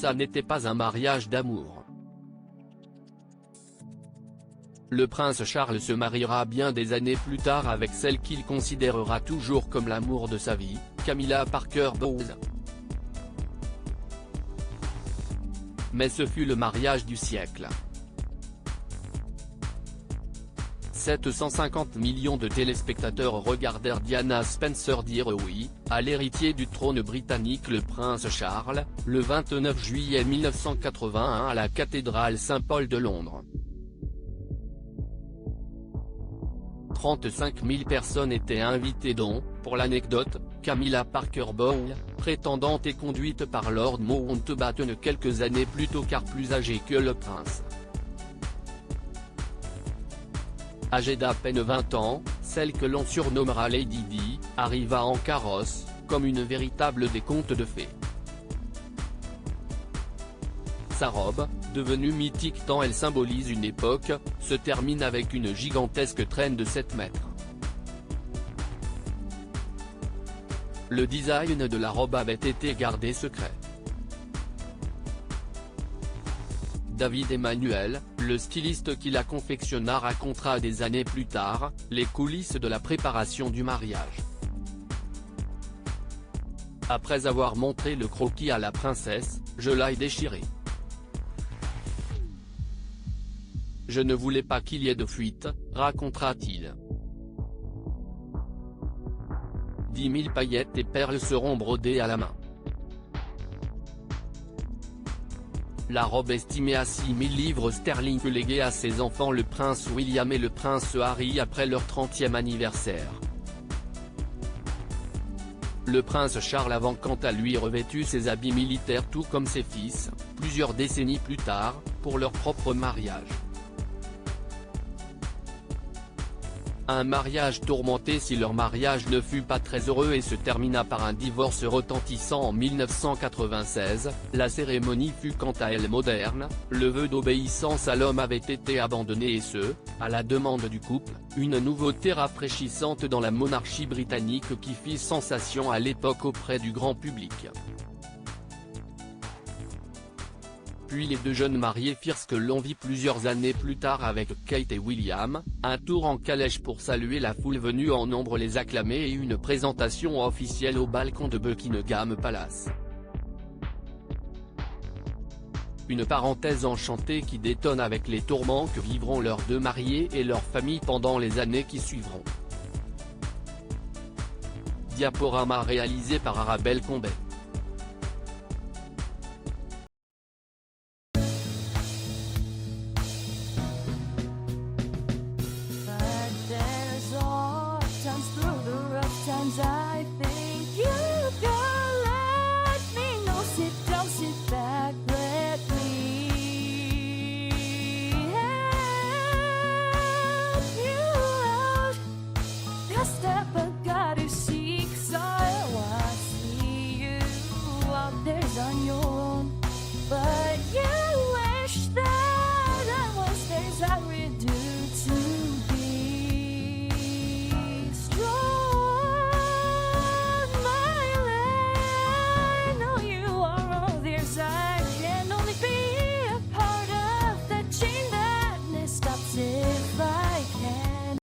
ça n'était pas un mariage d'amour. Le prince Charles se mariera bien des années plus tard avec celle qu'il considérera toujours comme l'amour de sa vie, Camilla Parker Bowles. Mais ce fut le mariage du siècle. 750 millions de téléspectateurs regardèrent Diana Spencer dire oui à l'héritier du trône britannique le prince Charles, le 29 juillet 1981 à la cathédrale Saint-Paul de Londres. 35 000 personnes étaient invitées dont, pour l'anecdote, Camilla Parker Bowles, prétendante et conduite par Lord Mountbatten quelques années plus tôt car plus âgée que le prince. Âgée d'à peine 20 ans, celle que l'on surnommera Lady Di, arriva en carrosse, comme une véritable des contes de fées. Sa robe, devenue mythique tant elle symbolise une époque, se termine avec une gigantesque traîne de 7 mètres. Le design de la robe avait été gardé secret. David Emmanuel, le styliste qui la confectionna racontera des années plus tard, les coulisses de la préparation du mariage. Après avoir montré le croquis à la princesse, je l'ai déchiré. Je ne voulais pas qu'il y ait de fuite, racontera-t-il. 10 000 paillettes et perles seront brodées à la main. La robe estimée à 6 000 livres sterling léguée à ses enfants le prince William et le prince Harry après leur 30e anniversaire. Le prince Charles avant quant à lui revêtu ses habits militaires tout comme ses fils, plusieurs décennies plus tard, pour leur propre mariage. Un mariage tourmenté si leur mariage ne fut pas très heureux et se termina par un divorce retentissant en 1996, la cérémonie fut quant à elle moderne, le vœu d'obéissance à l'homme avait été abandonné et ce, à la demande du couple, une nouveauté rafraîchissante dans la monarchie britannique qui fit sensation à l'époque auprès du grand public. Puis les deux jeunes mariés firent ce que l'on vit plusieurs années plus tard avec Kate et William, un tour en calèche pour saluer la foule venue en nombre les acclamer et une présentation officielle au balcon de Buckingham Palace. Une parenthèse enchantée qui détonne avec les tourments que vivront leurs deux mariés et leurs familles pendant les années qui suivront. Diaporama réalisé par Arabelle Combet.